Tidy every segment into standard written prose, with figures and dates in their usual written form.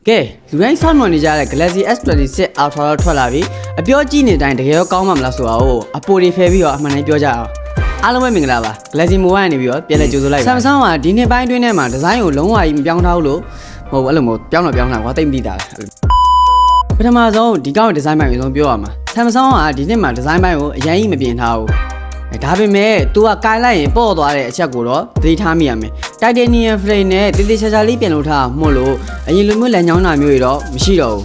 ကဲလူတိုင်းစောင့်မျှော်နေကြတဲ့ Galaxy S26 Ultra တော့ထွက်လာပြီအပြောကြည့်နေတိုင်းတကယ်ရောကောင်းမှာမလားဆိုတာကိုအပေါ်တွေဖယ်ပြီးတော့အမှန်တမ်းပြောကြအောင်အားလုံးပဲမင်္ဂလာပါ Galaxy Mobile ကနေပြီးတော့ပြန်လည်ကြိုဆိုလိုက်ပါ Samsung ကဒီနှစ်ပိုင်းတွင်းထဲမှာဒီဇိုင်းကိုလုံးဝကြီးမပြောင်းထားဘူးလို့ဟိုအဲ့လိုမျိုးပြောင်းတော့ပြောင်းတာကွာတိတ်မသိတာပထမဆုံးဒီကောင်းရဲ့ဒီဇိုင်းပိုင်းကိုပြောရမှာ Samsung ကဒီနှစ်မှာဒီဇိုင်းပိုင်းကိုအရင်ကြီးမပြင်ထားဘူးဒါပေမဲ့ तू ကကိုင်လိုက်ရင်ပေါ့သွားတဲ့အချက်ကိုတော့သတိထားမိရမယ် Titanium frame နဲ့တေးသေးချာချာလေးပြင်လို့ထားမှုလို့အရင်လိုမျိုးလက်ညောင်းတာမျိုးတွေတော့မရှိတော့ဘူး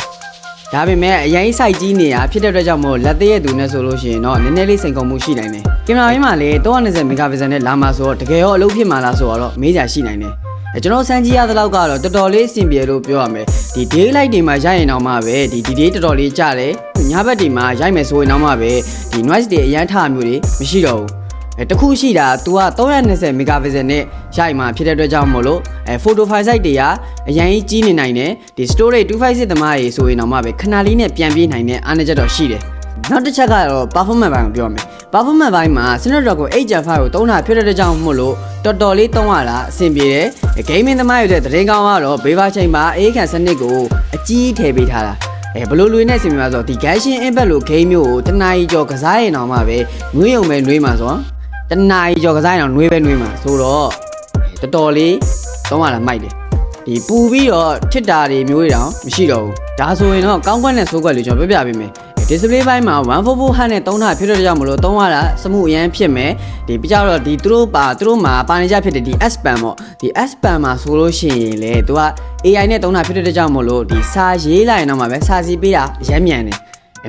ဒါပေမဲ့အရင်စိုက်ကြီးနေရဖြစ်တဲ့အတွက်ကြောင့်မို့လက်သေးရဲ့သူနဲ့ဆိုလို့ရှိရင်တော့နည်းနည်းလေးစိန်ခေါ်မှုရှိနိုင်တယ်ကင်မရာရင်းမှာလည်း320 megapixel နဲ့လာမှာဆိုတော့တကယ်ရောအလုပ်ဖြစ်မှာလားဆိုတော့မေးကြရှိနိုင်တယ်ကျွန်တော်စမ်းကြည့်ရတဲ့လောက်ကတော့တော်တော်လေးအဆင်ပြေလို့ပြောရမယ်ဒီ daylight တွေမှာရိုက်ရင်တော့မှပဲဒီ day တော်တော်လေးကြတယ်ညဘက်တွေမှာရိုက်မယ်ဆိုရင်တော့မှပဲဒီ noise တွေအရန်ထမျိုးတွေမရှိတော့ဘူးတခုရှိတာ तू က320 megapixel နဲ့ရိုက်မှာဖြစ်တဲ့အတွက်ကြောင့်မို့လို့photo file size တွေကအရင်ကြီးနေနိုင်တယ်ဒီ storage 256သမားတွေဆိုရင်တော့မှပဲခဏလေးနဲ့ပြန်ပြေးနိုင်တဲ့အားနည်းချက်တော့ရှိတယ်နောက်တစ်ချက်ကတော့ performance ဘိုင်းကိုပြောမယ် performance ဘိုင်းမှာ Snapdragon 8Gen5 ကိုသုံးတာဖြစ်တဲ့အတွက်ကြောင့်မို့လို့တော်တော်လေးသုံးရတာအဆင်ပြေတယ် gaming သမားတွေတဲ့သတင်းကောင်းကတော့ Viva ချိန်မှာအေးခံစနစ်ကိုအကြီးထည့်ပေးထားတာဘလို့လွေနဲ့ဆင်ပြမှာဆိုဒီ Genshin Impact လို့ game မျိုးကိုတနာရီကျော်ကစားရင်တော့မှပဲငွေရုံပဲနှွေးမှာဆိုတနာရီကျော်ကစားရင်တော့နှွေးပဲနှွေးမှာဆိုတော့တော်တော်လေးသုံးရတာမိုက်တယ်ဒီပူပြီးတော့ထစ်တာတွေမျိုးတွေတောင်မရှိတော့ဘူးဒါဆိုရင်တော့ကောင်းကွက်နဲ့ဆိုးကွက်လေးကျွန်တော်ပြပြပေးမယ်display ဘိုင်းမှာ144 Hz နဲ့သုံးတာဖြစ်တဲ့ကြောင့်မလို့သုံးရတာစမှုအရန်ဖြစ်မယ်ဒီပြကြတော့ဒီသူတို့မှာပါနေကြဖြစ်တဲ့ဒီ S Pen ပေါ့ဒီ S Pen မှာဆိုလို့ရှိရင်လေသူက AI နဲ့သုံးတာဖြစ်တဲ့ကြောင့်မလို့ဒီစာရေးလိုက်ရင်တော့မှပဲစာစီပေးတာအရန်မြန်တယ်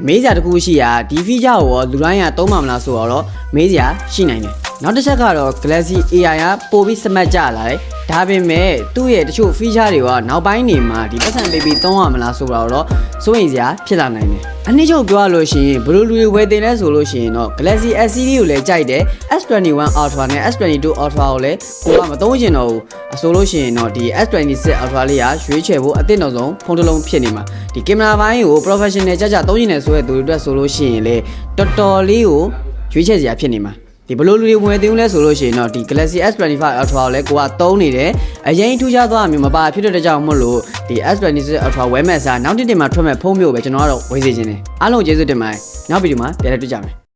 မေးစရာတခုရှိတာဒီ feature ကိုလူတိုင်းကသုံးမှာမလားဆိုတော့မေးစရာရှိနိုင်တယ်နောက်တစ်ချက်ကတော့ Galaxy AI ကပို့ပြီးစမတ်ကြလာတယ်ဒါပေမဲ့သူ့ရဲ့တချို့ feature တွေကနောက်ပိုင်းနေမှာဒီပတ်စံပေးပြီးသုံးရမလားဆိုတော့စိုးရိမ်စရာဖြစ်လာနိုင်တယ်အနည်းချုပ်ပြောရလို့ရှိရင်ဘယ်လိုလူတွေဝယ်တင်လဲဆိုလို့ရှိရင်တော့ Galaxy S series ကိုလည်းကြိုက်တယ် S21 Ultra နဲ့ S22 Ultra ကိုလည်းကိုကမသုံးချင်တော့ဘူးအဆိုလို့ရှိရင်တော့ဒီ S26 Ultra လေးကရွေးချယ်ဖို့အသင့်တော်ဆုံးဖုန်းတစ်လုံးဖြစ်နေမှာဒီကင်မရာဘိုင်းကို professional ကြသုံးချင်တယ်ဆိုတဲ့သူတွေအတွက်ဆိုလို့ရှိရင်လေတော်တော်လေးကိုရွေးချယ်စရာဖြစ်နေမှာဒီဘလို့လူတွေဝင်သိဦးလဲဆိုလို့ရှိရင်တော့ဒီ Galaxy S25 Ultra ကိုလည်းကိုကသုံးနေတယ်အရင်ထူးခြားသွားမျိုးမပါဖြစ်တဲ့ကြောင့်မို့လို့ဒီ S26 Ultra ဝယ်မဲ့စားနောက်တစ်တင်မှာထွက်မဲ့ဖုန်းမျိုးပဲကျွန်တော်ကတော့ဝယ်စီခြင်းတယ်အားလုံးကျေးဇူးတင်ပါတယ်နောက်ဗီဒီယိုမှာပြန်လည်တွေ့ကြမယ်